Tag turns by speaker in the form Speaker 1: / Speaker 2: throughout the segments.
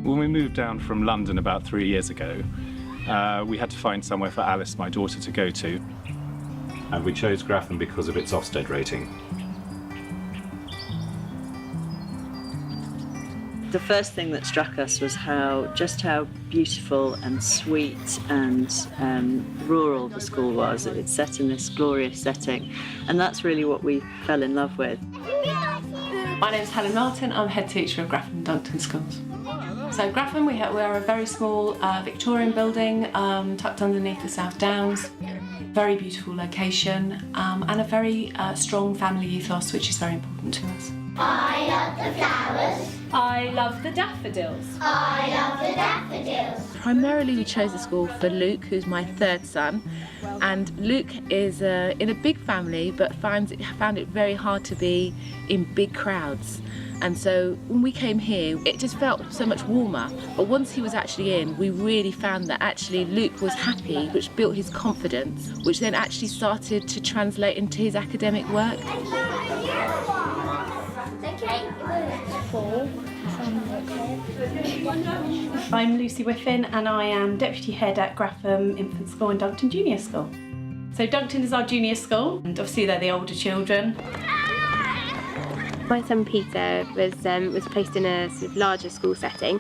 Speaker 1: When we moved down from London about 3 years ago, we had to find somewhere for Alice, my daughter, to go to. And we chose Graffham because of its Ofsted rating.
Speaker 2: The first thing that struck us was just how beautiful and sweet and rural the school was. It's set in this glorious setting, and that's really what we fell in love with.
Speaker 3: My name's Helen Martin. I'm head teacher of Graffham and Duncton schools. So Graffham, we are a very small Victorian building tucked underneath the South Downs. Very beautiful location and a very strong family ethos, which is very important to us.
Speaker 4: I love the flowers.
Speaker 5: I love the daffodils.
Speaker 4: I love the daffodils.
Speaker 6: Primarily we chose the school for Luke, who's my third son, and Luke is in a big family but found it very hard to be in big crowds. And so when we came here, it just felt so much warmer. But once he was actually in, we really found that actually Luke was happy, which built his confidence, which then actually started to translate into his academic work.
Speaker 3: I'm Lucy Whiffin and I am Deputy Head at Graffham Infant School and Duncton Junior School. So Duncton is our junior school, and obviously they're the older children.
Speaker 7: My son Peter was placed in a sort of larger school setting,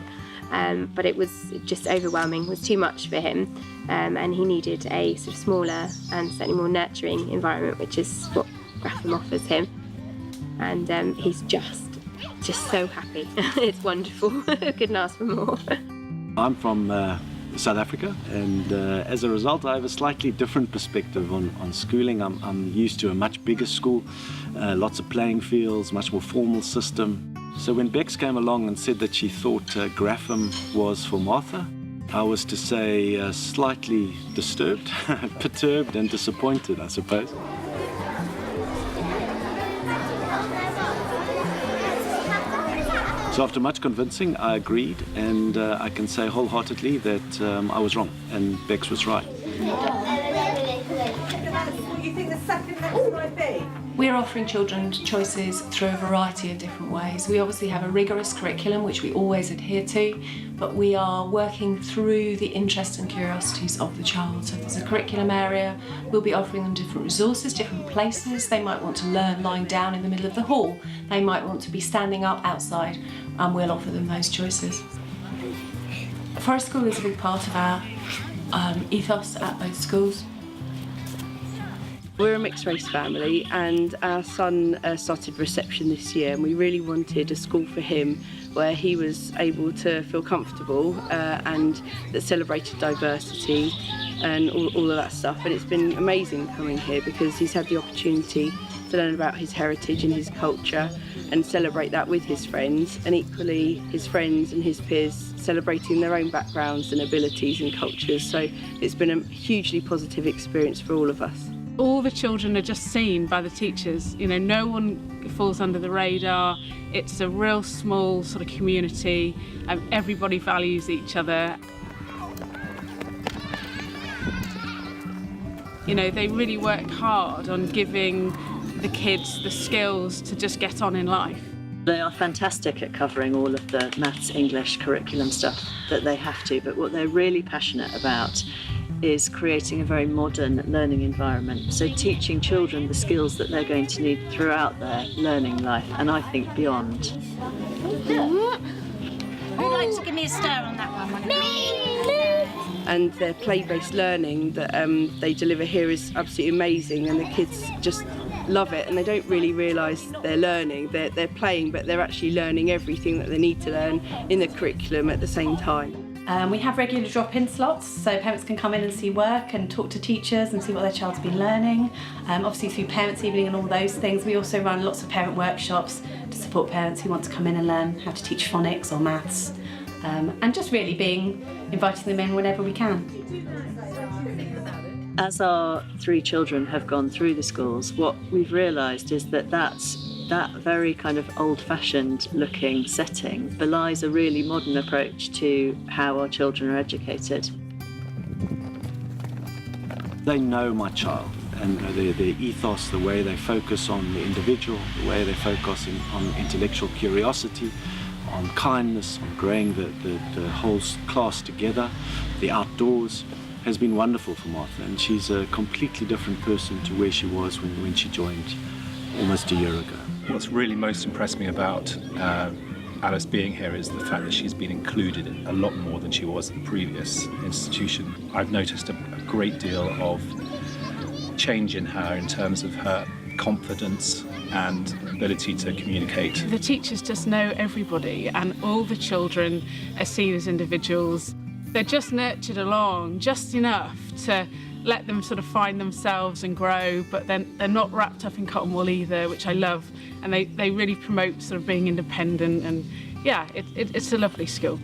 Speaker 7: but it was just overwhelming, it was too much for him, and he needed a sort of smaller and certainly more nurturing environment, which is what Graffham offers him. And he's just so happy. It's wonderful. Couldn't ask for more.
Speaker 8: I'm from South Africa, and as a result I have a slightly different perspective on schooling. I'm used to a much bigger school, lots of playing fields, much more formal system. So when Bex came along and said that she thought Graffham was for Martha, I was to say slightly disturbed, perturbed and disappointed, I suppose. So after much convincing, I agreed, and I can say wholeheartedly that I was wrong and Bex was right.
Speaker 9: What do you think the second next might be?
Speaker 3: We're offering children choices through a variety of different ways. We obviously have a rigorous curriculum which we always adhere to, but we are working through the interests and curiosities of the child. So if there's a curriculum area, we'll be offering them different resources, different places. They might want to learn lying down in the middle of the hall. They might want to be standing up outside, and we'll offer them those choices. Forest School is a big part of our ethos at both schools.
Speaker 10: We're a mixed race family, and our son started reception this year, and we really wanted a school for him where he was able to feel comfortable and that celebrated diversity and all of that stuff. And it's been amazing coming here because he's had the opportunity to learn about his heritage and his culture and celebrate that with his friends, and equally his friends and his peers celebrating their own backgrounds and abilities and cultures. So it's been a hugely positive experience for all of us.
Speaker 5: All the children are just seen by the teachers. You know, no one falls under the radar. It's a real small sort of community, and everybody values each other. You know, they really work hard on giving the kids the skills to just get on in life.
Speaker 2: They are fantastic at covering all of the maths, English, curriculum stuff that they have to, but what they're really passionate about is creating a very modern learning environment. So teaching children the skills that they're going to need throughout their learning life, and I think beyond.
Speaker 4: Who'd like to give me a stir on that one? Me!
Speaker 10: And their play-based learning that they deliver here is absolutely amazing, and the kids just love it, and they don't really realise they're learning. They're playing, but they're actually learning everything that they need to learn in the curriculum at the same time.
Speaker 3: We have regular drop-in slots, so parents can come in and see work and talk to teachers and see what their child's been learning. Obviously through Parents' Evening and all those things, we also run lots of parent workshops to support parents who want to come in and learn how to teach phonics or maths, and just really inviting them in whenever we can.
Speaker 2: As our three children have gone through the schools, what we've realised is that that very kind of old-fashioned looking setting belies a really modern approach to how our children are educated.
Speaker 8: They know my child, and their ethos, the way they focus on the individual, the way they focus on intellectual curiosity, on kindness, on growing the whole class together, the outdoors, has been wonderful for Martha, and she's a completely different person to where she was when she joined almost a year ago.
Speaker 1: What's really most impressed me about Alice being here is the fact that she's been included a lot more than she was in the previous institution. I've noticed a great deal of change in her in terms of her confidence and ability to communicate.
Speaker 5: The teachers just know everybody, and all the children are seen as individuals. They're just nurtured along just enough to let them sort of find themselves and grow, but then they're not wrapped up in cotton wool either, which I love. And they really promote sort of being independent, and yeah, it's a lovely school.